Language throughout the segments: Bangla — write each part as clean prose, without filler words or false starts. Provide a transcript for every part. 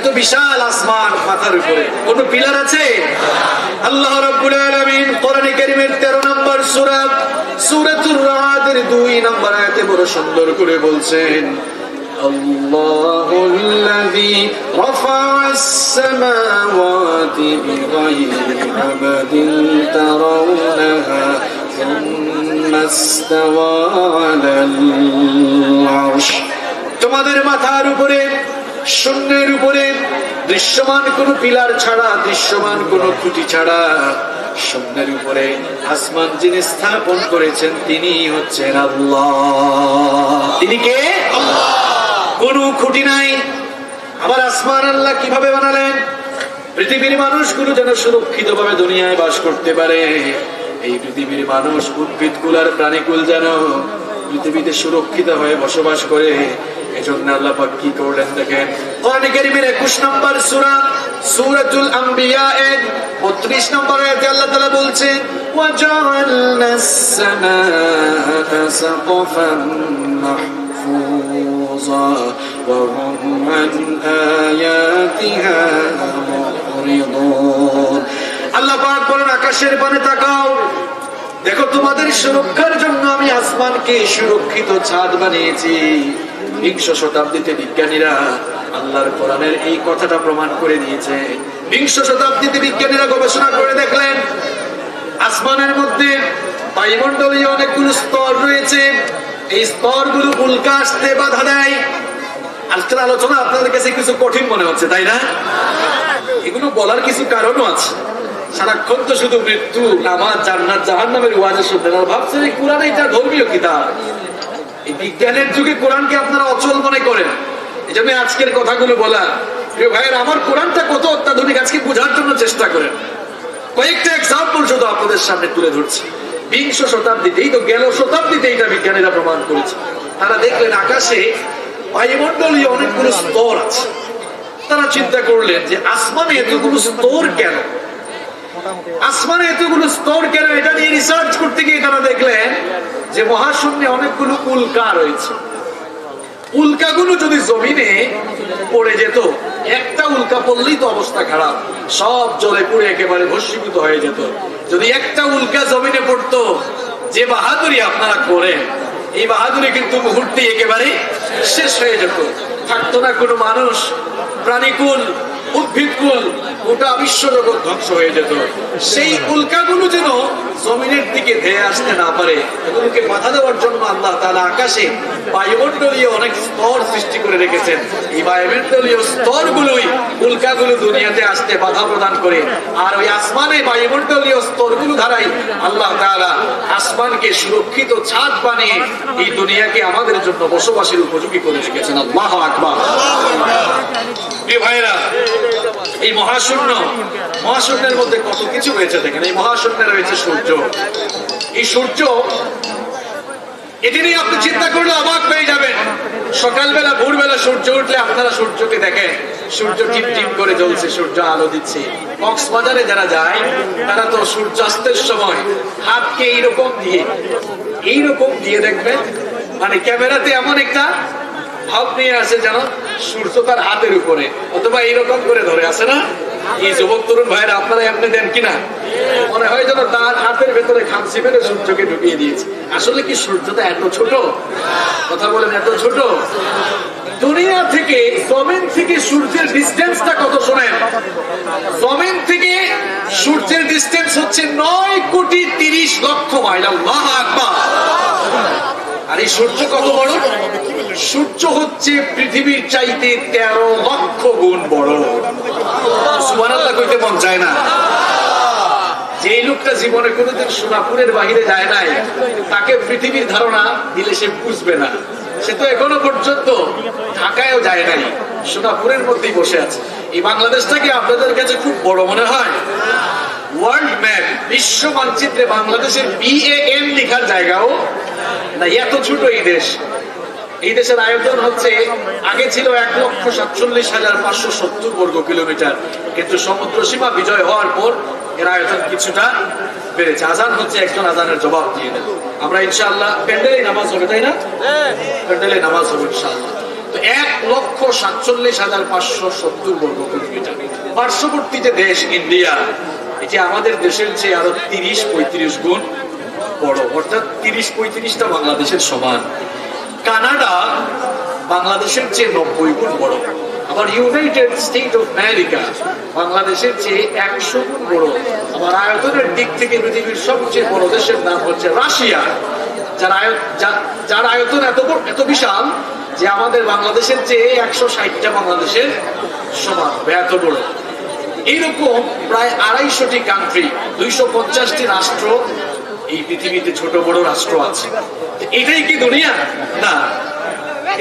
তো বিশাল আসমান মাথার উপরে, কোন পিলার আছে? আল্লাহ রাব্বুল আলামিন কোরআনে কারীমের 13 নম্বর সূরা সূরাতুর রাদের 2 নম্বর আয়াতে বড় সুন্দর করে বলছেন, আল্লাহুল্লাযী রাফা'আস সামাওয়াতি বিগাইরি আমাদিন তারাউনাহা সুম্মা ইসতাওয়া আলাল আরশ। তোমাদের মাথার উপরে, শূন্যের উপরে দৃশ্যমান কোন পিলার ছাড়া, দৃশ্যমান কোন খুঁটি ছাড়া শূন্যের উপরে আসমান যিনি স্থাপন করেছেন তিনি হচ্ছেন আল্লাহ। তিনি কে? আল্লাহ। কোন খুঁটি নাই। আবার আসমান আল্লাহ কিভাবে বানালেন? পৃথিবীর মানুষগুলো যেন সুরক্ষিত ভাবে দুনিয়ায় বাস করতে পারে, এই পৃথিবীর মানুষ, উদ্ভিদকুল আর প্রাণীকুল যেন পৃথিবীতে সুরক্ষিত হয়ে বসবাস করে, এজন্য আল্লাহ পাক কি করলেন দেখেন। কোরআনে কারীমের 21 নম্বর সূরা সূরাতুল আম্বিয়া এর 32 নম্বর আয়াতে আল্লাহ তাআলা বলছেন, ওয়া জাআলনাস সামাআ সাকফান মাহফুজা ওয়া হুম আন আয়াতিহা মুরিদুন। আল্লাহ পাক বলেন, আকাশের পানে তাকাও, দেখো তোমাদের সুরক্ষার জন্য আমি আসমানকে সুরক্ষিত ছাদ বানিয়েছি। 20 শতাব্দীতে বিজ্ঞানীরা আল্লাহর কোরআনের এই কথাটা প্রমাণ করে দিয়েছে। 20 শতাব্দীতে বিজ্ঞানীরা গবেষণা করে দেখলেন আসমানের মধ্যে বায়ুমণ্ডলীয় অনেকগুলো স্তর রয়েছে, এই স্তরগুলো উল্কা আসতে বাধা দেয়। আজকের আলোচনা আপনাদের কাছে কিছু কঠিন মনে হচ্ছে, তাই না? এগুলো বলার কিছু কারণও আছে। সারাক্ষণ তো শুধু মৃত্যু, নামাজ, জান্নাত, জাহান্নামের ওয়াজ শুনতেন আর ভাবছেন এই কোরআন এটা ধর্মীয় কিতাব। এই বিজ্ঞানের যুগে কোরআনকে আপনারা অচল মনে করেন, এই জন্য আজকের কথাগুলো বলা। প্রিয় ভাইয়ের, আমার কোরআনটা কত অত্যাধুনিক আজকে বোঝার জন্য চেষ্টা করেন। কয়েকটা এক্সাম্পল শুধু আপনাদের সামনে তুলে ধরছি। 20 শতাব্দীতেই তো, গেল শতাব্দীতে এটা বিজ্ঞানীরা প্রমাণ করেছে। তারা দেখলেন আকাশে বায়ুমণ্ডলীয় অনেকগুলো স্তর আছে। তারা চিন্তা করলেন যে আসমানে এতগুলো স্তর কেন, আসমানে এতগুলো স্তর কেন? এটা নিয়ে রিসার্চ করতে গিয়ে তারা দেখলেন যে মহাশূন্যে অনেকগুলো উল্কা রয়েছে। উল্কাগুলো যদি জমিনে পড়ে যেত, একটা উল্কা পড়লেই তো অবস্থা খারাপ, সব জ্বলে পুড়ে একেবারে ভস্মীভূত হয়ে যেত। যদি একটা উল্কা জমিনে পড়তো, যে বাহাদুরি আপনারা করেন, এই বাহাদুরি কিন্তু মুহূর্তে একেবারে শেষ হয়ে যেত। থাকতো না কোনো মানুষ, প্রাণীকুল, উদ্ভিদকুল, গোটা বিশ্বজগৎ ধ্বংস হয়ে যেত। সেই উল্কাগুলো যেন জমিনের দিকে ধেয়ে আসতে না পারে, এগুলোকে বাধা দেওয়ার জন্য আল্লাহ তাআলা আকাশে বায়ুমণ্ডলীয় অনেক স্তর সৃষ্টি করে রেখেছেন। এই বায়ুমণ্ডলীয় স্তরগুলোই উল্কাগুলো দুনিয়াতে আসতে বাধা প্রদান করে, আর ওই আসমানে বায়ুমণ্ডলীয় স্তরগুলো দ্বারাই আল্লাহ তাআলা আসমানকে সুরক্ষিত ছাদ বানিয়ে এই দুনিয়াকে আমাদের জন্য বসবাসের উপযোগী করে রেখেছেন। আল্লাহু আকবার। প্রিয় ভাইরা, এই মহাশূন্য, মহাশূন্যের মধ্যে কত কিছু রয়েছে দেখেন। এই মহাশূন্যে রয়েছে সূর্য। এই সূর্য, এটি নিয়ে আপনি চিন্তা করলে অবাক হয়ে যাবেন। সকালবেলা, ভোরবেলা সূর্য উঠলে আপনারা সূর্যকে দেখেন, সূর্য টিপ টিপ করে জ্বলছে, সূর্য আলো দিচ্ছে। কক্সবাজারে যারা যায় তারা তো সূর্যাস্তের সময় হাতকে এইরকম দিয়ে দেখবেন, মানে ক্যামেরাতে এমন একটা ভাব নিয়ে আসে যেন সূর্য তার হাতের উপরে, অথবা এইরকম করে ধরে আছে না। এই যুবক তরুণ ভাইরা আপনারা এমনি দেন কিনা? মনে হয় যেন তার হাতের ভেতরে খামচি মেরে সূর্যকে ঢুকিয়ে দিয়েছে। আসলে কি সূর্যটা এত ছোট? কথা বলেন, এত ছোট? দুনিয়া থেকে, জমিন থেকে সূর্যের ডিস্টেন্সটা কত শোনেন? জমিন থেকে সূর্যের ডিস্টেন্স হচ্ছে 9,30,00,000 মাইল। আল্লাহু আকবার। আর এই সূর্য কত বড়? সূর্য হচ্ছে পৃথিবীর চাইতে 13 লক্ষ গুণ বড়। সুবহানাল্লাহ কইতে মন চায় না? যে লোকটা জীবনে কোনোদিন সোনাপুরের বাহিরে যায় নাই, তাকে পৃথিবীর ধারণা দিলে সে বুঝবে না। সে তো এখনো পর্যন্ত ঢাকায়ও যায় নাই, সোনাপুরের মধ্যেই বসে আছে। এই বাংলাদেশটাকে আপনাদের কাছে খুব বড় মনে হয়? ওয়ার্ল্ড ম্যাপ, বিশ্ব মানচিত্রে বাংলাদেশের BAN লেখার জায়গাও না, এত ছোট এই দেশ। এই দেশের আয়তন হচ্ছে, আগে ছিল 1,47,570 বর্গ কিলোমিটার, কিন্তু সমুদ্র সীমা বিজয় হওয়ার পর এর আয়তন কিছুটা বেড়েছে। আজান হচ্ছে, একজন আজানের জবাব দিয়ে দেন। আমরা ইনশাআল্লাহ প্যান্ডেলে নামাজ হবে, তাই না? প্যান্ডেলে নামাজ হবে ইনশাআল্লাহ। তো 1,47,570 বর্গ কিলোমিটার। পার্শ্ববর্তী যে দেশ ইন্ডিয়া, এটি আমাদের দেশের চেয়ে আরো 30-35 গুণ বড়, অর্থাৎ 30-35টা বাংলাদেশের সমান। কানাডা বাংলাদেশের চেয়ে 90 গুণ বড়। আবার ইউনাইটেড স্টেট অফ আমেরিকা বাংলাদেশের চেয়ে 100 গুণ বড়। আবার আয়তনের দিক থেকে পৃথিবীর সবচেয়ে বড় দেশের নাম হচ্ছে রাশিয়া, যার আয়তন এত বিশাল যে আমাদের বাংলাদেশের চেয়ে 160টা বাংলাদেশের সমান, এত বড়। এইরকম প্রায় 250টি কান্ট্রি, 250টি রাষ্ট্র এই পৃথিবীতে ছোট বড় রাষ্ট্র আছে। এটাই কি দুনিয়া? না।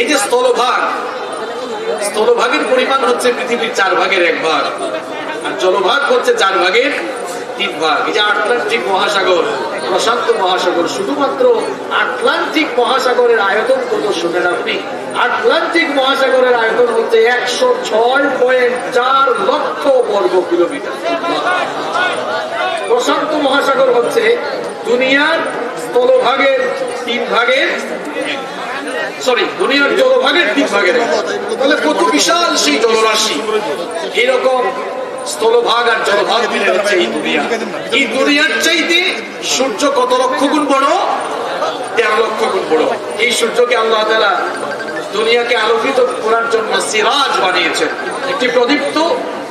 এই যে স্থলভাগের পরিমাণ হচ্ছে পৃথিবীর 4 ভাগের 1 ভাগ, আর জলভাগ হচ্ছে 4 ভাগের 3 ভাগ। এই যে আটলান্টিক মহাসাগর, প্রশান্ত মহাসাগর, শুধুমাত্র আটলান্টিক মহাসাগরের আয়তন কত শুনেন আপনি? আটলান্টিক মহাসাগরের আয়তন হচ্ছে 106.4 লক্ষ বর্গ কিলোমিটার। প্রশান্ত মহাসাগর হচ্ছে দুনিয়ার স্থলভাগের 3 ভাগের, দুনিয়ার জলভাগের 3 ভাগের। তাহলে কত বিশাল সেই জলরাশি! এরকম স্থলভাগ আর জলভাগ মিলে হচ্ছে এই দুনিয়া। এই দুনিয়ার চাইতে সূর্য কত লক্ষ গুণ বড়? 13 লক্ষ গুণ বড়। এই সূর্যকে আল্লাহ তাআলা দুনিয়াকে আলোকিত করার জন্য সিরাজ বানিয়েছেন, একটি প্রদীপ্ত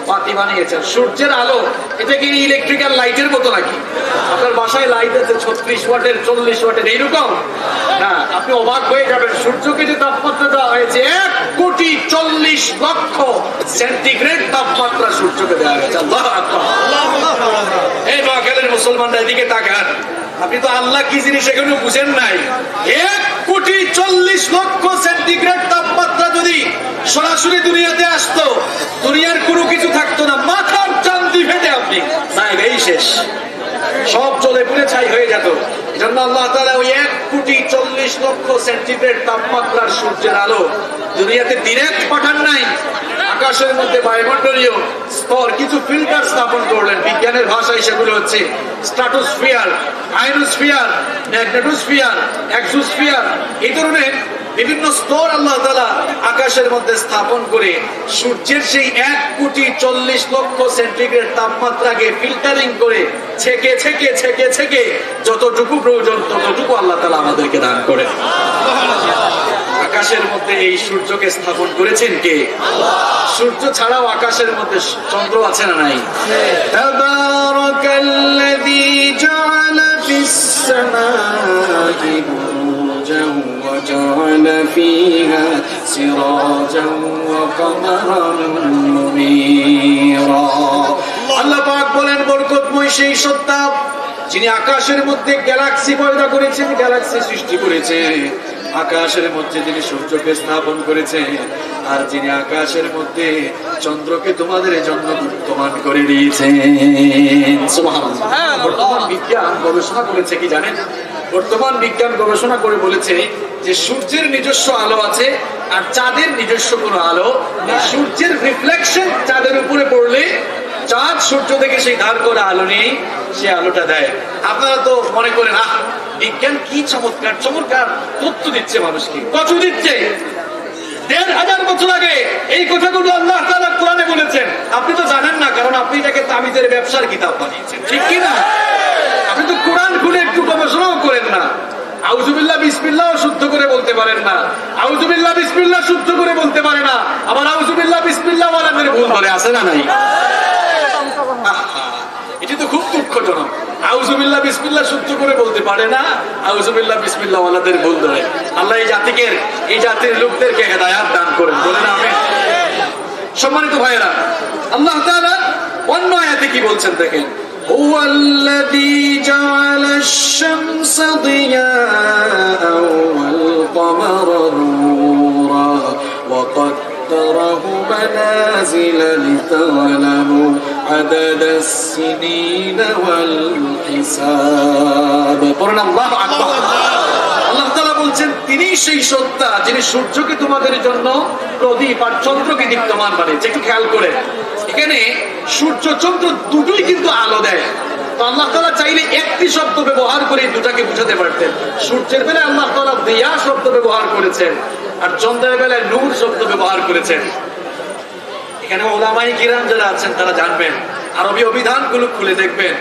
বাতি বানিয়েছেন। সূর্যের আলো, এটা কি ইলেকট্রিক্যাল লাইটের মতো নাকি? আপনার বাসায় লাইট আছে 36 ওয়াটের, 40 ওয়াটের, এইরকম না? আপনি অবাক হয়ে যাবেন। সূর্যকে যে তাপমাত্রা দেওয়া হয়েছে 1,40,00,000 সেন্টিগ্রেড তাপমাত্রা সূর্যকে দেওয়া হয়েছে। আল্লাহু আকবার। এই বাঙালির মুসলমানরা এদিকে তাকান, আপনি তো আল্লাহ কি জিনিস এখনো বুঝেন নাই। 1,40,00,000 সেন্টিগ্রেড তাপমাত্রা যদি সরাসরি দুনিয়াতে আসতো, দুনিয়ার কোনো কিছু থাকতো না, মাথার চান্দি ফেটে আপনি এই শেষ, সব জ্বলে পুড়ে ছাই হয়ে যেত। এজন্য আল্লাহ তাআলা ওই 1,40,00,000 সেন্টিগ্রেড তাপমাত্রার সূর্যের আলো দুনিয়াতে ডিরেক্ট পাঠান নাই, আকাশের মধ্যে বায়ুমণ্ডলীয় স্তর কিছু ফিল্টার স্থাপন করলেন। বিজ্ঞানের ভাষায় সেগুলো হচ্ছে স্ট্রাটোস্ফিয়ার, আয়নোস্ফিয়ার, ম্যাগনেটোস্ফিয়ার, এক্সোস্ফিয়ার, এই ধরনের বিভিন্ন স্তর আল্লাহ তাআলা আকাশের মধ্যে স্থাপন করে সূর্যের সেই 1,40,00,000 সেন্টিগ্রেড তাপমাত্রাকে ফিল্টারিং করে ছেকে ছেকে ছেকে ছেকে যতটুকু প্রয়োজন ততটুকু আল্লাহ তাআলা আমাদেরকে দান করেন। আকাশের মধ্যে এই সূর্যকে স্থাপন করেছেন কে? সূর্য ছাড়াও আকাশের মধ্যে চন্দ্র আছে না নাই? তাবারাকাল্লাযী জাআলা ফিস সামাই বুরুজান ওয়া জাআলা ফীহা সিরাজান ওয়া কামারান মুনীরা। আল্লাহ পাক বলেন, বরকতময় সেই সত্তা যিনি আকাশের মধ্যে গ্যালাক্সি পয়দা করেছেন, গ্যালাক্সি সৃষ্টি করেছেন। আকাশের মধ্যে যিনি সূর্যকে স্থাপন করেছেন, আর যিনি আকাশের মধ্যে চন্দ্রকে তোমাদের জন্য বিদ্যমান করে দিয়েছেন। সুবহানাল্লাহ। বর্তমান বিজ্ঞান গবেষণা করেছে কি জানেন? বর্তমান বিজ্ঞান গবেষণা করে বলেছে যে সূর্যের নিজস্ব আলো আছে আর চাঁদের নিজস্ব কোনো আলো নেই। সূর্যের রিফ্লেকশন চাঁদের উপরে পড়লে চাঁদ সূর্য থেকে সেই ধার করে আলো নেই, সে আলোটা দেয়। আপনারা তো মনে করেন বিজ্ঞান কি চমৎকার চমৎকার তথ্য দিচ্ছে মানুষকে। কত দিচ্ছে? 1,500 বছর আগে এই কথাগুলো আল্লাহ তাআলা কোরআনে বলেছেন। আপনি তো জানেন না, কারণ আপনি এটাকে তাবিজের ব্যবসার কিতাব বানিয়েছেন, ঠিক কি না? আপনি তো কোরআন খুলে একটু গবেষণাও করেন না। আউযুবিল্লাহ বিসমিল্লাহ শুদ্ধ করে বলতে পারেন না, আউযুবিল্লাহ বিসমিল্লাহ শুদ্ধ করে বলতে পারে না, আবার আউযুবিল্লাহ বিসমিল্লাহ ওয়ালাদের ভুল ধরে, আছে না নাই? এটি তো খুব দুঃখজনক। আউযুবিল্লাহ বিসমিল্লাহ শুদ্ধ করে বলতে পারে না, আউযুবিল্লাহ বিসমিল্লাহ ওয়ালাদের ভুল ধরে। আল্লাহ এই জাতির লোকদেরকে হেদায়েত দান করেন, বলেন আমিন। সম্মানিত ভাইয়েরা, আল্লাহ তাআলা অন্য আয়াতে কি বলছেন দেখেন, হুয়াল্লাযী জাআলাশ শামসা দিয়াআন ওয়াল কমারা নূরা ওয়া قدره منازل لتعلموا عدد السنين والحساب। পড়ুন আল্লাহু আকবার। আল্লাহ তাআলা বলছেন তিনি সেই সত্তা যিনি সূর্যকে তোমাদের জন্য প্রদীপ আর চন্দ্রকে দীপ্তমান বানিয়েছে। একটু খেয়াল করে, এখানে সূর্য চন্দ্র দুটোই কিন্তু আলো দেয়। তো আল্লাহ তাআলা চাইলে একটি শব্দ ব্যবহার করে দুটাকে বুঝাতে পারতেন। সূর্যের বেলায় আল্লাহ তাআলা দিয়া শব্দ ব্যবহার করেছেন, আর চন্দ্রের বেলায় নূর শব্দ ব্যবহার করেছেন। এখানে ওলামায়ে কিরাম যারা আছেন তারা জানবেন, আরবি অভিধানগুলো খুলে দেখবেন,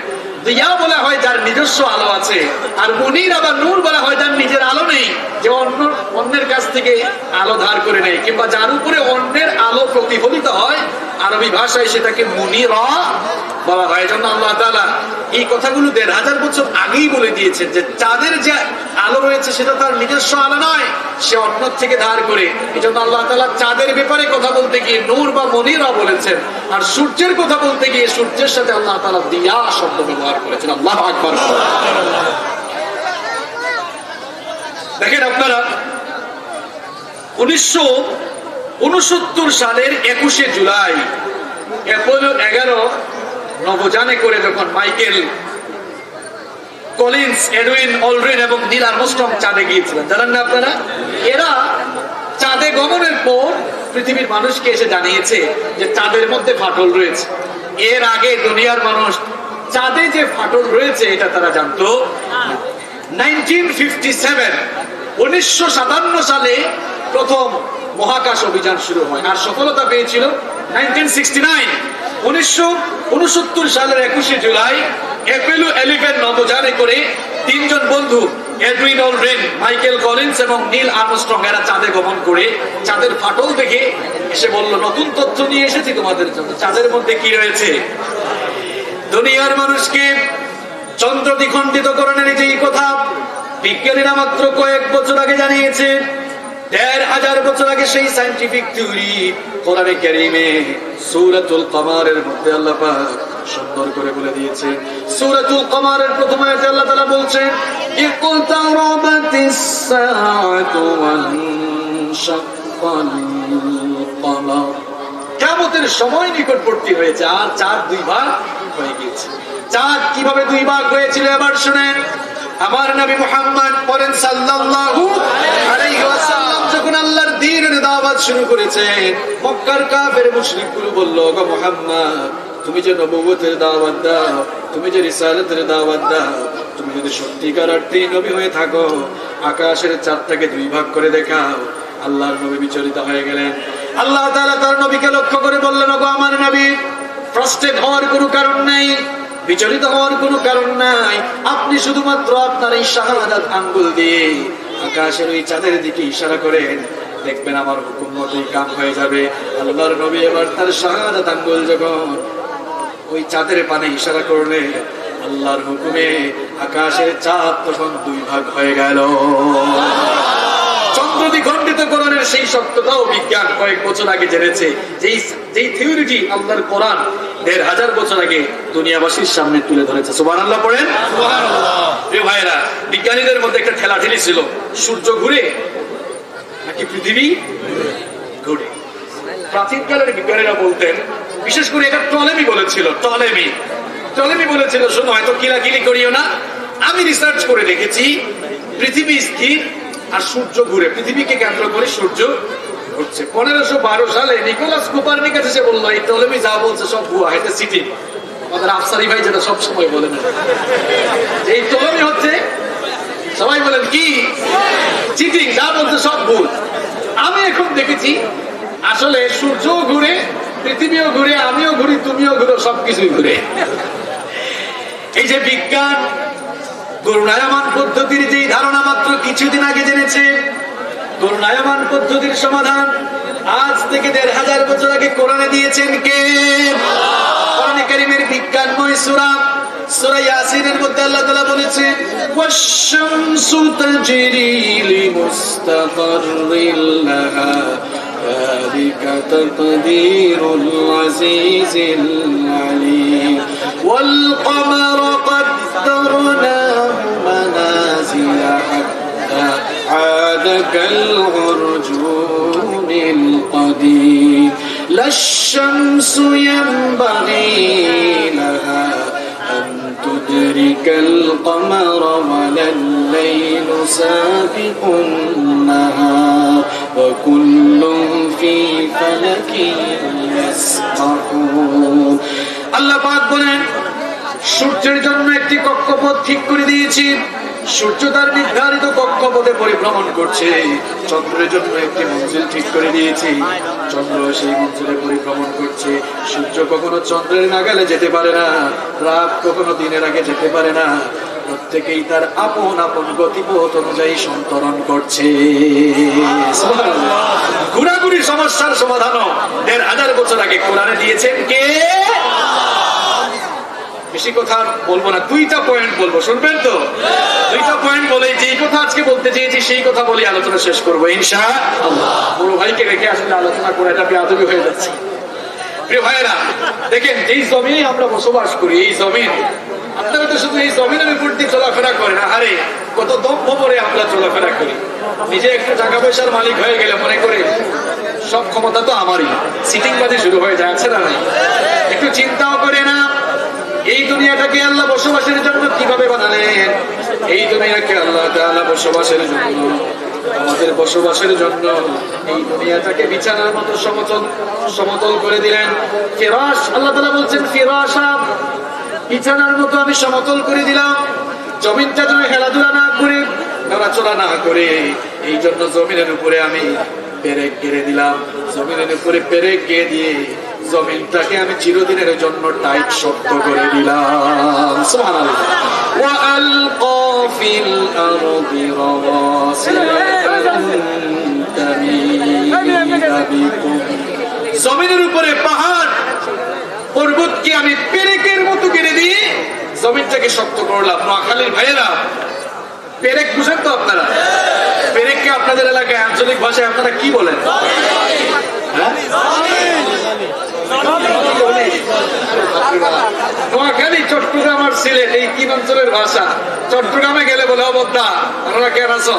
দিয়া বলা হয় যার নিজস্ব আলো আছে, আর মুনির আবার নূর বলা হয় যার নিজের আলো নেই, যে অন্যের কাছ থেকে আলো ধার করে নেই, কিংবা যার উপরে অন্যের আলো প্রতিফলিত হয়, আরবি ভাষায় সেটাকে মুনিরা বলা হয়। এজন্য আল্লাহ তাআলা এই কথাগুলো ১৫০০ বছর আগেই বলে দিয়েছেন যে চাঁদের যে আলো রয়েছে সেটা তার নিজস্ব আলো নয়, সে অন্য থেকে ধার করে। এজন্য আল্লাহ তাআলা চাঁদের ব্যাপারে কথা বলতে গিয়ে নূর বা মুনিরা বলেছেন, আর সূর্যের কথা বলতে গিয়ে সূর্যের সাথে আল্লাহ তাআলা দিয়া শব্দ ব্যবহার করেছেন। আল্লাহু আকবার। দেখেন আপনারা, 1969 সালের 21শে জুলাই অ্যাপোলো 11 নভোযানে করে যখন মাইকেল কলিন্স, এডউইন অলড্রিন এবং নীল আর্মস্ট্রং চাঁদে গিয়েছিলেন, জানেন না আপনারা? এরা চাঁদে গমনের পর পৃথিবীর মানুষকে এসে জানিয়েছে যে চাঁদের মধ্যে ফাটল রয়েছে। এর আগে দুনিয়ার মানুষ চাঁদে যে ফাটল রয়েছে এটা তারা জানতো। 1957 সালে প্রথম মহাকাশ অভিযান শুরু হয়, আর সফলতা পেয়েছিল 1969। 1969 সালের 21শে জুলাই অ্যাপোলো 11 নভোযানে করে 3 জন বন্ধু, এডউইন অলড্রিন, মাইকেল কলিন্স এবং নীল আর্মস্ট্রং, এরা চাঁদে গমন করে চাঁদের ফাটল দেখে এসে বলল, নতুন তথ্য নিয়ে এসেছি তোমাদের জন্য। চাঁদের মধ্যে কি রয়েছে? দুনিয়ার মানুষকে চন্দ্র দ্বিখণ্ডিতকরণের যেই কথা বিজ্ঞানীরা মাত্র কয়েক বছর আগে জানিয়েছে, ১৫০০ বছর আগে সেই সায়েন্টিফিক থিওরি কোরআনে কারীমে সূরাতুল কমারের মধ্যে আল্লাহ পাক সুন্দর করে বলে দিয়েছে। সূরাতুল কমারের প্রথম আয়াতে আল্লাহ তাআলা বলছেন, ইকতারাবাতিস সাআতু ওয়ানশাক্কাল কমার। কিয়ামতের সময় নিকটবর্তী হয়েছে, আর চাঁদ 2 ভাগ হয়ে গিয়েছে। চাঁদ কিভাবে 2 ভাগ হয়েছিল এবার শুনেন। আমার নবী মুহাম্মদ বলেন সাল্লাল্লাহু আলাইহি ওয়াসাল্লাম যখন আল্লাহর দ্বীনের দাওয়াত শুরু করেছেন, মক্কার কাফের মুশরিকগুলো বলল, ওগো মুহাম্মদ, তুমি যে নবুয়তের দাওয়াত দাও, তুমি যে রিসালাতের দাওয়াত দাও, তুমি যদি সত্যিকার অর্থে নবী হয়ে থাকো, আকাশের চাঁদটাকে 2 ভাগ করে দেখাও। আল্লাহর নবী বিচলিত হয়ে গেলেন। আল্লাহ তাআলা তার নবীকে লক্ষ্য করে বললেন, ওগো আমার নবী, ফ্রাস্ট্রেট হওয়ার কোনো কারণ নেই, বিচলিত হওয়ার কোনো কারণ নাই। আপনি শুধুমাত্র আপনার এই শাহাদাত আঙ্গুল দিয়ে আকাশের ওই চাঁদের দিকে ইশারা করেন, দেখবেন আমার হুকুম মতোই কাম হয়ে যাবে। আল্লাহর নবী এবার তার শাহাদাত আঙ্গুল যখন ওই চাঁদের পানে ইশারা করলে, আল্লাহর হুকুমে আকাশের চাঁদ তখন 2 ভাগ হয়ে গেল। চন্দ্র দ্বিখণ্ডিতকরণের সেই সত্যতাও বিজ্ঞান কয়েক বছর আগে জেনেছে। যেই থিওরিটি আল্লাহর কোরআন ১৫০০ বছর আগে দুনিয়াবাসীর সামনে তুলে ধরেছে। সুবহানাল্লাহ পড়েন। প্রিয় ভাইরা, বিজ্ঞানীদের মধ্যে একটা ঠেলাঠেলি ছিল, সূর্য ঘুরে নাকি পৃথিবী ঘুরে। প্রাচীনকালের বিজ্ঞানীরা বলতেন, বিশেষ করে এটা টলেমি বলেছিল, টলেমি বলেছিল, শোনো, হয়তো কিলাকিলি করিও না, আমি রিসার্চ করে দেখেছি পৃথিবী স্থির আর সূর্য ঘুরে, পৃথিবীকে কেন্দ্র করে সূর্য ঘুরছে। 1512 সালে নিকোলাস কোপারনিকাস এসে বললো, এই টলেমি যা বলছে সব ভুয়া, এটা চিটিং। আমাদের আফসারি ভাই যেটা সবসময় বলেন, এই টলেমি হচ্ছে, সবাই বলেন কি চিটিং, যা বলছে সব ভুল। আমি এখন দেখেছি আসলে সূর্য ঘুরে, পৃথিবীও ঘুরে, আমিও ঘুরি, তুমিও ঘুরো, সবকিছুই ঘুরে। এই যে বিজ্ঞান ঘূর্ণায়মান পদ্ধতির যেই ধারণা মাত্র কিছুদিন আগে জেনেছে, ঘূর্ণায়মান পদ্ধতির সমাধান আজ থেকে ১৫০০ বছর আগে কোরআনে দিয়েছেন কে? কোরআনে কারীমের বিজ্ঞানময় সূরা সূরা ইয়াসিনের মধ্যে আল্লাহ তাআলা বলেছেন, ওয়াশ-শামসু তাজরি লিমুস্তাকাররিন লাহা যালিকা তাকদীরুল আজিজিল আলীম ওয়াল কমারা قدرناه منازل حتى عاد كالعرجون القديم لا الشمس ينبغي لها أن تدرك القمر ولا الليل سابق النهار وكل في فلك يسبحون। আল্লাহ পাক বলেন, সূর্যের জন্য একটি কক্ষপথ ঠিক করে দিয়েছি, সূর্য তার নির্ধারিত কক্ষপথে পরিভ্রমণ করছে, চন্দ্রের জন্য একটি মঞ্জিল ঠিক করে দিয়েছি, চন্দ্র সেই মঞ্জিলে পরিভ্রমণ করছে। সূর্য কখনো চন্দ্রের নাগালে যেতে পারে না, রাত কখনো দিনের আগে যেতে পারে না, প্রত্যেকেই তার আপন আপন গতিপথ অনুযায়ী সন্তরণ করছে। ঘোরাঘুরি সমস্যার সমাধানও ১,৫০০ বছর আগে কোরআনে দিয়েছেন কে? বেশি কথা বলবো না, 2টা পয়েন্ট বলবো, শুনবেন তো? 2টা পয়েন্ট বলে যেই কথা আজকে বলতে চেয়েছি সেই কথা বলে আলোচনা শেষ করবো ইনশাআল্লাহ। বড় ভাইকে রেখে আসলে আলোচনা করে এটা বেয়াদবি হয়ে যাচ্ছে। প্রিয় ভাইয়েরা, দেখেন যেই জমিনে আমরা বসবাস করি, এই জমিন, আপনারা তো শুধু এই জমিনের উপর দিয়ে চলাফেরা করেন, আরে কত দম্ভ করে আমরা চলাফেরা করি। নিজে একটু টাকা পয়সার মালিক হয়ে গেলে মনে করে সব ক্ষমতা তো আমারই, সিটিং বাজি শুরু হয়ে যাচ্ছে না? একটু চিন্তাও করে না এই দুনিয়াটাকে আল্লাহ বসবাসের জন্য কিভাবে বানালেন। এই দুনিয়াকে আল্লাহ তাআলা বসবাসের জন্য, আমাদের বসবাসের জন্য এই দুনিয়াটাকে বিছানার মতো সমতল করে দিলেন। ফিরাশ, আল্লাহ তাআলা বলছেন ফিরাশা, বিছানার মতো আমি সমতল করে দিলাম, জমিনটা যেন খেলাধুলা না করে, নড়াচড়া না করে, এই জন্য জমিনের উপরে আমি পেরেক গেড়ে দিলাম। জমিনের উপরে পেরেক গেড়ে দিয়ে জমিনটাকে আমি চিরদিনের জন্য টাইট শক্ত করে দিলাম। সুবহানাল্লাহ। ওয়া আলকা ফিল আরদি রাওয়াসিয়া তামিদা বিকুম, জমিনের উপরে পাহাড় পর্বতকে আমি পেরেকের মতো গেড়ে দিয়ে জমিনটাকে শক্ত করলাম। নোয়াখালীর ভাইয়েরা, পেরেক বুঝেন তো আপনারা? পেরেককে আপনাদের এলাকায় আঞ্চলিক ভাষায় আপনারা কি বলেন? নোয়াখালী, চট্টগ্রাম আর সিলেট এই 3 অঞ্চলের ভাষা। চট্টগ্রামে গেলে বলে অবদ্ধা, আপনারা কেন আছো?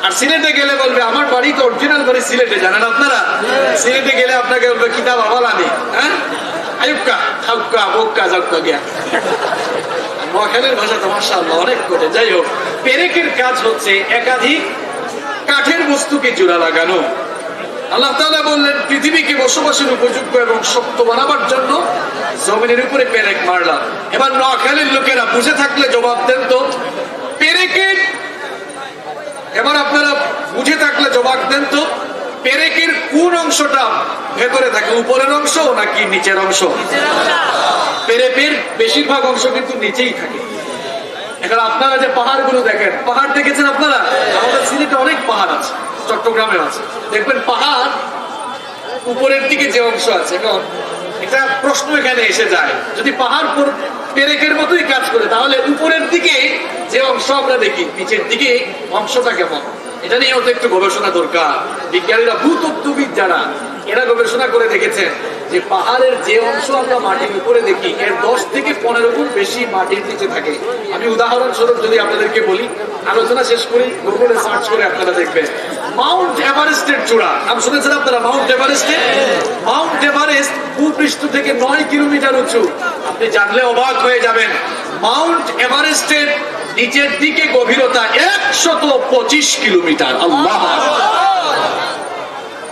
আর সিলেটে গেলে বলবে আমার বাড়ি তো অরিজিনাল বাড়ি সিলেটে, জানেন আপনারা? সিলেটে গেলে আপনাকে বলবে কিতাব আবালানি, হ্যাঁ আয়ুক্কা খাউক্কা বোক্কা জাক্কা গিয়া। নোয়াখালীর ভাষা তো মাশাআল্লাহ অনেক কঠিন। যাই হোক, পেরেকের কাজ হচ্ছে একাধিক কাঠের বস্তুকে জোড়া লাগানো। আল্লাহ তাআলা বললেন পৃথিবীকে বসবাসের উপযুক্ত এবং শক্ত বানাবার জন্য জমিনের উপরে পেরেক মারলাম। এবার নোয়াখালীর লোকেরা বুঝে থাকলে জবাব দেন তো, পেরেকের, এবার আপনারা বুঝে থাকলে জবাব দেন তো, পেরেকের কোন অংশটা ভেতরে থাকে, উপরের অংশ নাকি নিচের অংশ? পেরেকের বেশিরভাগ অংশ কিন্তু নিচেই থাকে। এখন আপনারা যে পাহাড়গুলো দেখেন, পাহাড় দেখেছেন আপনারা? আমাদের সিলেটে অনেক পাহাড় আছে, চট্টগ্রামে আছে, দেখবেন পাহাড় উপরের দিকে যে অংশ আছে। এখন এটা প্রশ্ন এখানে এসে যায়, যদি পাহাড় পেরেকের মতোই কাজ করে তাহলে উপরের দিকে যে অংশ আমরা দেখি, নিচের দিকে অংশটা কেমন? এটা নিয়েও তো একটু গবেষণা দরকার। বিজ্ঞানীরা, ভূতত্ত্ববিদ যারা, এরা গবেষণা করে দেখেছেন যে পাহাড়ের যে অংশ আমরা মাটির উপরে দেখি এর 10 থেকে 15 গুণ বেশি মাটির নিচে থাকে। আমি উদাহরণস্বরূপ যদি আপনাদেরকে বলি, আলোচনা শেষ করি, গুগলে সার্চ করে আপনারা দেখবেন মাউন্ট এভারেস্টের চূড়া, নাম শুনেছেন আপনারা? মাউন্ট এভারেস্টের, মাউন্ট এভারেস্ট ভূপৃষ্ঠ থেকে 9 কিলোমিটার উঁচু। আপনি জানলে অবাক হয়ে যাবেন, মাউন্ট এভারেস্টের নিচের দিকে গভীরতা 125 কিলোমিটার। আল্লাহ!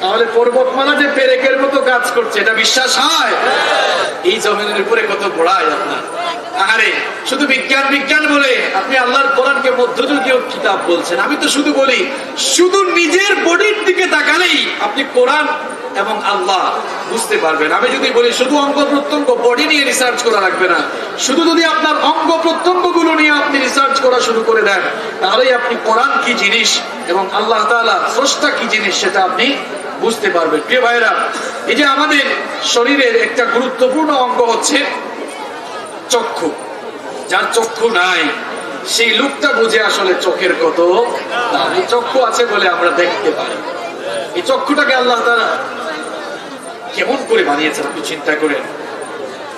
তাহলে পর্বতমালা যে পেরেকের মতো কাজ করছে, এটা বিশ্বাস হয়? এই জমিনের উপরে কত গোড়ায় আপনার। আরে শুধু বিজ্ঞান বিজ্ঞান বলে আপনি আল্লাহর কোরআনকে মধ্যযুগীয় কিতাব বলছেন। আমি তো শুধু বলি, শুধু নিজের বডির দিকে তাকালেই আপনি কোরআন এবং আল্লাহ বুঝতে পারবেন। আমি যদি বলি শুধু অঙ্গ প্রত্যঙ্গ, বডি নিয়ে রিসার্চ করা লাগবে না, শুধু যদি আপনার অঙ্গ প্রত্যঙ্গ গুলো নিয়ে আপনি রিসার্চ করা শুরু করে দেন, তাহলেই আপনি কোরআন কি জিনিস এবং আল্লাহ তাআলা স্রষ্টা কি জিনিস সেটা আপনি বুঝতে পারবেন। প্রিয় ভাইরা, এই যে আমাদের শরীরের একটা গুরুত্বপূর্ণ অঙ্গ হচ্ছে চক্ষু। যার চক্ষু নাই সেই লোকটা বুঝে আসলে চোখের কত দাম। এই চক্ষু আছে বলে আমরা দেখতে পাই। এই চক্ষুটাকে আল্লাহ তাআলা কেমন করে বানিয়েছেন আপনি চিন্তা করেন।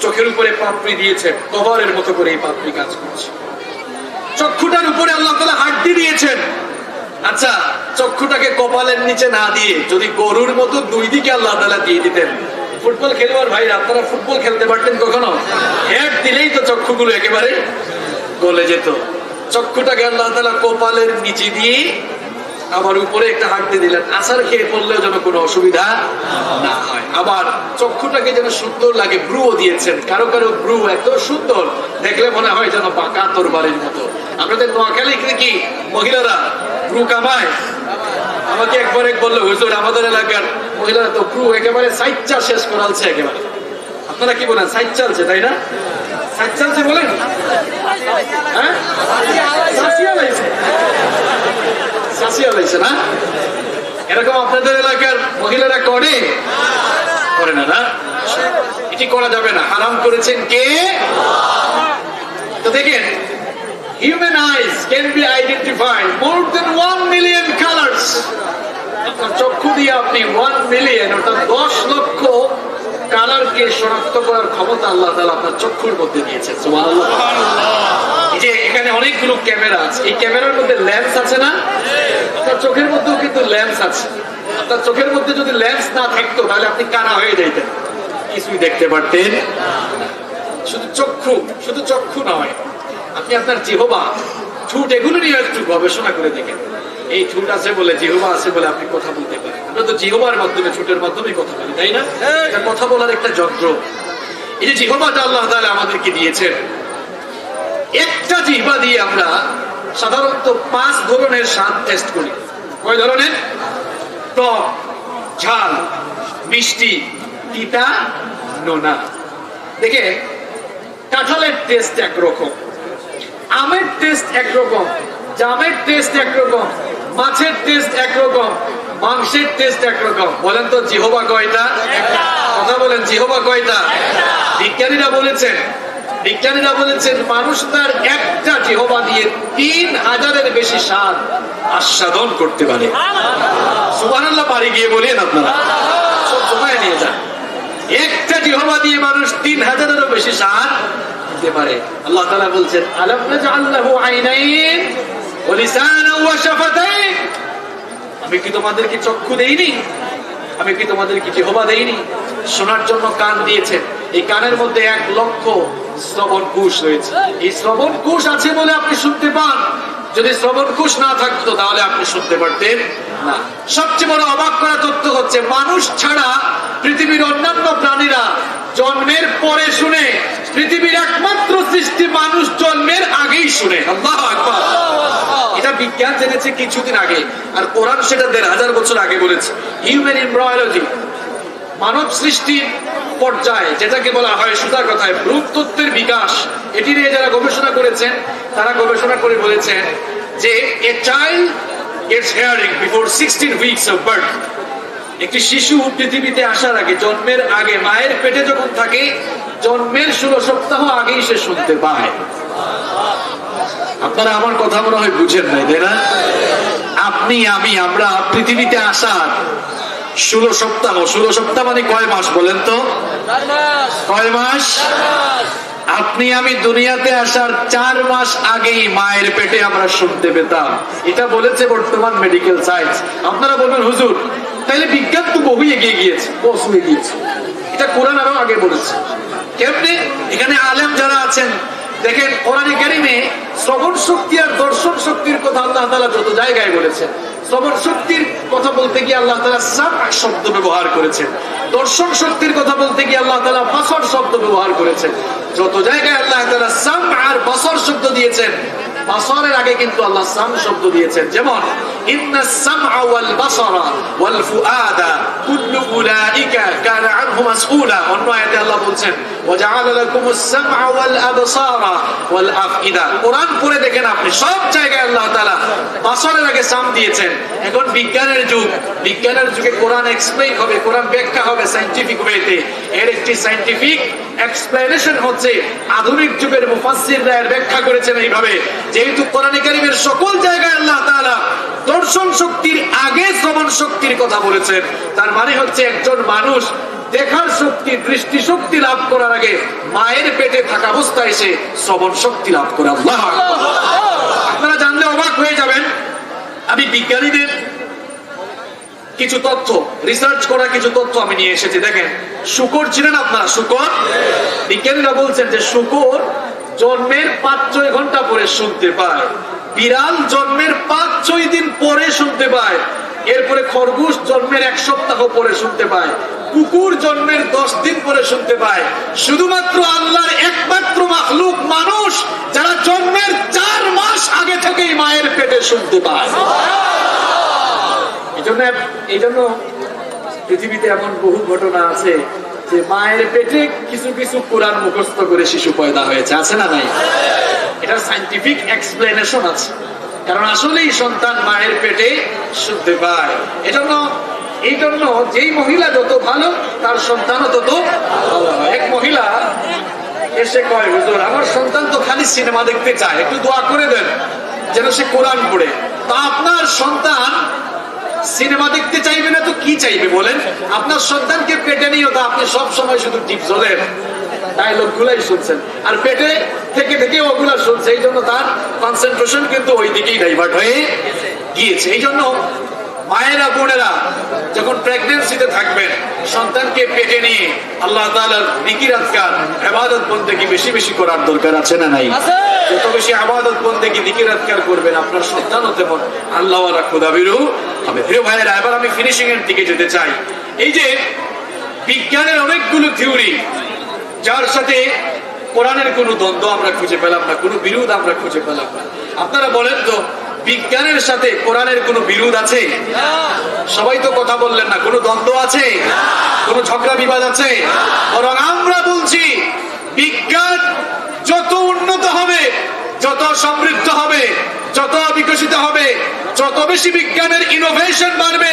চোখের উপরে পাপড়ি দিয়েছেন, কভারের মতো করে এই পাপড়ি কাজ করছে। চক্ষুটার উপরে আল্লাহ তাআলা হাড্ডি দিয়েছেন। আচ্ছা, চক্ষুটাকে কপালের নিচে না দিয়ে যদি গরুর মতো 2 দিকে আল্লাহ তাআলা দিয়ে দিতেন, ফুটবল খেলোয়াড় ভাই আপনারা ফুটবল খেলতে পারতেন কখনো? হেড দিলেই তো চক্ষুগুলো একেবারে গলে যেত। চক্ষুটাকে আল্লাহ তাআলা কপালের নিচে দিয়ে আবার উপরে একটা হাড্ডি দিলেন, আছাড় খেয়ে পড়লেও যেন কোনো অসুবিধা না হয়। আবার চক্ষুটাকে যেন সুন্দর লাগে, ব্রুও দিয়েছেন, কারো কারো ব্রু এত সুন্দর দেখলে মনে হয় যেন বাঁকা তোর বাড়ির মতো। আমাদের নোয়াখালী কি মহিলারা ব্রু কামায়? আমাকে একবার বললো, হুজুর আমাদের এলাকার মহিলারা তো ব্রু একেবারে সাইচ্চা শেষ করালছে একেবারে। আপনারা কি বলেন, সাইজ চালছে তাই না? সাইজ চালছে বলেন, হ্যাঁ সাসিয়া লাইছে না? এরকম আপনাদের এলাকার মহিলারা করে না? না, এটি করা যাবে না, হারাম করেছেন কে? তো দেখেন, human eyes can be identified more than 1 million colors. আপনার চক্ষু দিয়ে আপনি 1 মিলিয়ন অর্থাৎ 10 লক্ষ কালারকে শনাক্ত করার ক্ষমতা আল্লাহ তাআলা আপনার চক্ষুর মধ্যে দিয়েছেন। সুবহানাল্লাহ। এই যে এখানে অনেকগুলো ক্যামেরা আছে, এই ক্যামেরার মধ্যে লেন্স আছে না? আপনার চোখের মধ্যেও কিন্তু লেন্স আছে। আপনার চোখের মধ্যে যদি লেন্স না থাকতো তাহলে আপনি কানা হয়ে যাইতেন, কিছুই দেখতে পারতেন। শুধু চক্ষু নয়, আপনি আপনার জিহ্বা, ঠোঁট, এগুলো নিয়ে একটু গবেষণা করে দেখেন। এই ঠোঁট আছে বলে, জিহ্বা আছে বলে আপনি কথা বলতে পারেন। আমরা তো জিহ্বার মাধ্যমে, ঠোঁটের মাধ্যমে কথা বলি, তাই না? এটা কথা বলার একটা যন্ত্র। এই যে জিহ্বাটা আল্লাহ তাআলা আমাদেরকে দিয়েছেন, একটা জিহ্বা দিয়ে আমরা সাধারণত 5 ধরনের স্বাদ টেস্ট করি। কয় ধরনের? টক, ঝাল, মিষ্টি, তিতা, নোনা। দেখে কাঁঠালের টেস্ট একরকম, আমের টেস্ট একরকম, জামের টেস্ট একরকম, মাছের টেস্ট একরকম, মাংসের টেস্ট একরকম। বলেন তো জিহ্বা কয়টা? কথা বলেন, জিহ্বা কয়টা? বিজ্ঞানীরা বলেছেন মানুষ তার একটা জিহ্বা দিয়ে 3000-এর বেশি স্বাদ আস্বাদন করতে পারে। সুবহানাল্লাহ। বাড়ি গিয়ে বলেন আপনারা, সব জমায় নিয়ে যান। একটা জিহ্বা দিয়ে মানুষ 3000-এরও বেশি স্বাদ দিতে পারে। আল্লাহ তাআলা বলছেন, আলাম নাজআল লাহু আইনাইন ওয়া লিসানান ওয়া শাফাতাইন। আমি কি তোমাদেরকে চক্ষু দেইনি? আমি কি তোমাদেরকে জিহ্বা দেইনি? শোনার জন্য কান দিয়েছেন। এই কানের মধ্যে 1 লক্ষ শ্রবণ কোষ রয়েছে। এই শ্রবণ কোষ আছে বলে আপনি শুনতে পান। যদি শ্রবণ কোষ না থাকতো তাহলে আপনি শুনতে পারতেন না। সবচেয়ে বড় অবাক করা তথ্য হচ্ছে, মানুষ ছাড়া পৃথিবীর অন্যান্য প্রাণীরা জন্মের পরে শুনে, পৃথিবীর একমাত্র সৃষ্টি মানুষ জন্মের আগেই শুনে। আল্লাহু আকবার। এটা বিজ্ঞান জেনেছে কিছুদিন আগে, আর কোরআন সেটা 1500 বছর আগে বলেছে। হিউম্যান এমব্রায়োলজি, মানব সৃষ্টির পর্যায়ে যেটাকে বলা হয় সুতার কথায় ভ্রূণতত্ত্বের বিকাশ, এটি নিয়ে যারা গবেষণা করেছেন তারা গবেষণা করে বলেছেন যে a child gets hearing before 16 weeks of birth. একটি শিশু পৃথিবীতে আসার আগে, জন্মের আগে, মায়ের পেটে যখন থাকে, জন্মের 16 সপ্তাহ আগেই সে শুনতে পায়। আপনারা আমার কথা মনে হয় বুঝেন নাই, তাই না? আপনি, আমি, আমরা পৃথিবীতে আসার 16 সপ্তাহ, 16 সপ্তাহ মানে কয় মাস বলেন তো? কয় মাস? আপনি আমি দুনিয়াতে আসার 4 মাস আগেই মায়ের পেটে আমরা শুনতে পেতাম। এটা বলেছে বর্তমান মেডিকেল সায়েন্স। আপনারা বলবেন, হুজুর তাহলে বিজ্ঞান তো বহু এগিয়ে গিয়েছে। পৌঁছে গিয়েছে, এটা কোরআন আরো আগে বলেছে। কেমনে? এখানে আলেম যারা আছেন দেখেন, কোরআনে কারিমে শ্রবণ শক্তি আর দর্শন শক্তির কথা আল্লাহ তাআলা যত জায়গায় বলেছেন। শ্রবণ শক্তির কথা বলতে গিয়ে আল্লাহ তাআলা সামআ শব্দ ব্যবহার করেছেন, দর্শন শক্তির কথা বলতে গিয়ে আল্লাহ তাআলা বাসর শব্দ ব্যবহার করেছেন। যত জায়গায় আল্লাহ তাআলা সামআ আর বাসর শব্দ দিয়েছেন, বাসরের আগে কিন্তু আল্লাহ সাম শব্দ দিয়েছেন। যেমন ইন্নাস সামআ ওয়াল বাসরা ওয়াল ফুআদা কুল্লু উলাইকা কানা আনহু মাসউলা। অন্য আয়াতে আল্লাহ বলছেন ওয়া জাআলা লাকুমুস সামআ ওয়াল আবসারা ওয়াল আফইদা। কোরআন পড়ে দেখেন আপনি, সব জায়গায় আল্লাহ তাআলা বাসরের আগে সাম দিয়েছেন। এখন বিজ্ঞানের যুগ, বিজ্ঞানের যুগে কোরআন এক্সপ্লেইন হবে, কোরআন ব্যাখ্যা হবে সায়েন্টিফিক ওয়েতে। এর একটি সায়েন্টিফিক এক্সপ্লেনেশন হচ্ছে আধুনিক যুগের মুফাসসিররা এর ব্যাখ্যা করেছেন এইভাবে, যেহেতু কোরআনে কারীমের সকল জায়গায় আল্লাহ তাআলা দর্শন শক্তির আগে শ্রবণ শক্তির কথা বলেছেন, তার মানে হচ্ছে একজন মানুষ দেখার শক্তি, দৃষ্টি শক্তি লাভ করার আগে মায়ের পেটে থাকা অবস্থায় এসে শ্রবণ শক্তি লাভ করে। আল্লাহু আকবার। আপনারা জানলে অবাক হয়ে যাবেন। আমি বিজ্ঞানীদের কিছু তথ্য, রিসার্চ করা কিছু তথ্য আমি নিয়ে এসেছি। দেখেন, শূকর ছিলেন আপনারা? শূকর, বিজ্ঞানীরা বলছেন যে শূকর জন্মের 5-6 ঘন্টা পরে শুনতে পায়, বিড়াল জন্মের 5-6 দিন পরে শুনতে পায়, এরপরে খরগোশ জন্মের 1 সপ্তাহ পরে শুনতে পায়, কুকুর জন্মের 10 দিন পরে শুনতে পায়, শুধুমাত্র আল্লাহর একমাত্র মাখলুক মানুষ যারা জন্মের 4 মাস আগে থেকেই মায়ের পেটে শুনতে পায়। এই জন্য পৃথিবীতে এমন বহু ঘটনা আছে যে মায়ের পেটে কিছু কিছু কোরআন মুখস্থ করে শিশু পয়দা হয়েছে, আছে না নাই? এটার সায়েন্টিফিক এক্সপ্লেনেশন আছে, কারণ আসলেই সন্তান মায়ের পেটে শুনতে পায়। এই জন্য যেই মহিলা যত ভালো তার সন্তানও তত ভালো হয়। এক মহিলা এসে কয়, হুজুর আমার সন্তান তো খালি সিনেমা দেখতে চায়, একটু দোয়া করে দেন যেন সে কোরআন পড়ে। তা আপনার সন্তান সিনেমা দেখতে চাইবে না তো কি চাইবে বলেন? আপনার সন্তানকে পেটে নিয়েও তো আপনি সব সময় শুধু টিপসলের ডায়লগ গুলাই শুনছেন, আর পেটে থেকে থেকে ওগুলা শুনছে, এই জন্য তার কনসেন্ট্রেশন কিন্তু ওই দিকেই ডাইভার্ট হয়ে গিয়েছে। এই জন্য মায়েরা বোনেরা যখন প্রেগন্যান্সিতে থাকবেন, সন্তানকে পেটে নিয়ে আল্লাহ তাআলার জিকির আজকার ইবাদত বন্দেগী বেশি বেশি করার দরকার আছে না নাই? যত বেশি ইবাদত বন্দেগী জিকির আজকার করবেন, আপনার সন্তানও তেমন আল্লাহওয়ালা খোদাবিরু হবে। প্রিয় ভাইয়েরা, এবার আমি ফিনিশিং এর দিকে যেতে চাই। এই যে বিজ্ঞানের অনেকগুলো থিওরি, যার সাথে কোরআনের কোনো দ্বন্দ্ব আমরা খুঁজে পেলাম না, কোনো বিরোধ আমরা খুঁজে পেলাম না। আপনারা বলেন তো, বিজ্ঞানের সাথে কোরআনের কোনো বিরোধ আছে? সবাই তো কথা বললেন না। কোনো দ্বন্দ্ব আছে? কোনো ঝগড়া বিবাদ আছে? বরং আমরা বলছি, বিজ্ঞান যত উন্নত হবে, যত সমৃদ্ধ হবে, যত বিকশিত হবে, যত বেশি বিজ্ঞানের ইনোভেশন বাড়বে,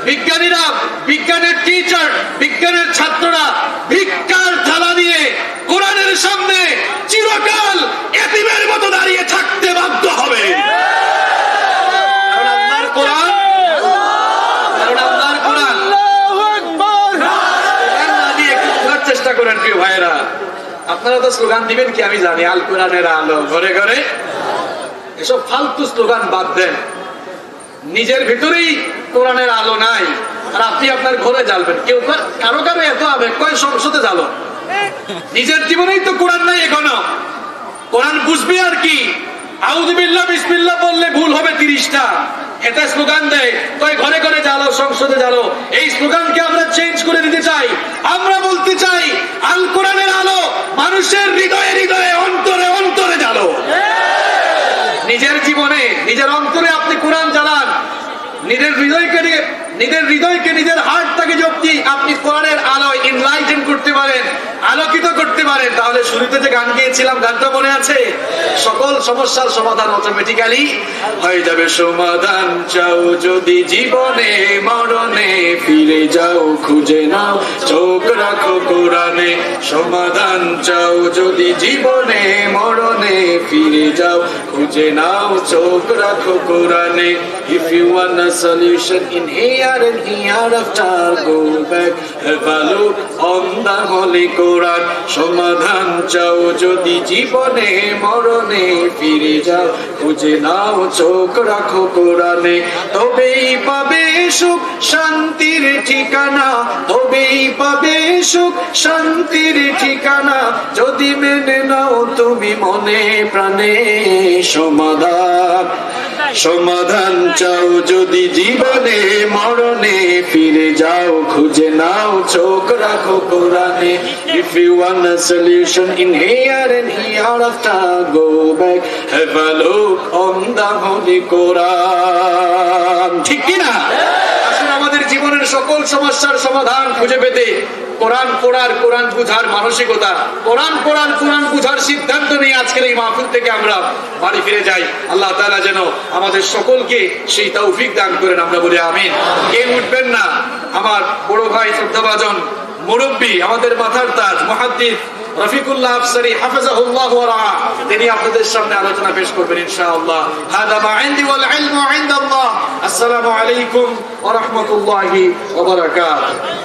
বিজ্ঞানীরা, বিজ্ঞানের টিচার, বিজ্ঞানের ছাত্ররা ভিক্ষার থালা নিয়ে কোরআনের সামনে চিরকাল এতিমের মতো দাঁড়িয়ে থাকতে বাধ্য হবে। চেষ্টা করেন প্রিয় ভাইয়েরা, আপনারা তো স্লোগান দিবেন কি আমি জানি, আল কোরআনের আলো ঘরে ঘরে। এসব ফালতু স্লোগান বাদ দেন। নিজের ভিতরেই কোরআনের আলো নাই, আর আপনি আপনার ঘরে জ্বালবেন। কেউ কারো কারো এত আবেগ কয় সংসদে জ্বালো, নিজের জীবনেই তো কোরআন নাই এখনো। কোরআন বুঝবি আর কি? আউযু বিল্লাহ বিসমিল্লাহ বললে ভুল হবে 30টা। এটা স্লোগান দেয়, কয় ঘরে ঘরে জ্বালো, সংসদে জ্বালো। এই স্লোগানকে আমরা চেঞ্জ করে দিতে চাই। আমরা বলতে চাই, আল কোরআনের আলো মানুষের হৃদয়ে হৃদয়ে, অন্তরে অন্তরে জ্বালো। নিজের জীবনে, নিজের অন্তরে আপনি কোরআন জ্বালান। নিজের হৃদয়কে, নিজের হার্টটাকে যদি আপনি কোরআনের আলোয় এনলাইটেন করতে পারেন, আলোকিত করতে পারেন, তাহলে শুরুতে যে গান গিয়েছিলাম, গানটা মনে আছে? সকল সমস্যার সমাধান অটোমেটিক্যালি হয়ে যাবে। সমাধান চাও যদি জীবনে, মরণে ফিরে যাও, খুঁজে নাও, চোখ রাখো কোরআনে। সমাধান চাও যদি জীবনে, মরণে ফিরে যাও, খুঁজে নাও, চোখ রাখো কোরআনে। If you want a solution in here and hereafter, go back, have a look on the Holy Quran. সমাধান চাও যদি জীবনে, মরণে ফিরে যাও, খুঁজে নাও, চোখ রাখো কোরআনে। তবেই পাবে সুখ শান্তির ঠিকানা, তবেই পাবে সুখ শান্তির ঠিকানা, যদি মেনে নাও তুমি মনে প্রাণে সমাধান চাও যদি জীবনে, মরণে ফিরে যাও, খুঁজে নাও, চোখ রাখো কোরআনে। If you want a solution in here and hereafter, go back, have a look on the Holy Quran. ঠিক কি না? আসলে আমাদের জীবনের সকল সমস্যার সমাধান খুঁজে পেতে কোরআন পড়ার, কোরআন বুঝার মানসিকতা, কোরআন পড়ার, কোরআন বুঝার সিদ্ধান্ত নিয়ে আজকের এই মাহফিল থেকে আমরা বাড়ি ফিরে যাই। আল্লাহ তাআলা যেন আমাদের সকলকে সেই তৌফিক দান করেন, আমরা বলি আমিন। কে উঠবেন না? আমার বড় ভাই, শ্রদ্ধাভাজন মুরব্বী, আমাদের মাথার তাজ মুহাদ্দিস রফিকুল্লাহ আফসারী হাফিজাহুল্লাহ ওয়া রাআ, তিনি আপনাদের সামনে আলোচনা পেশ করবেন ইনশাআল্লাহ। হাদা মা ইনদি ওয়াল ইলমু ইনদাল্লাহ। আসসালামু আলাইকুম ওয়া রাহমাতুল্লাহি ওয়া বারাকাতুহু।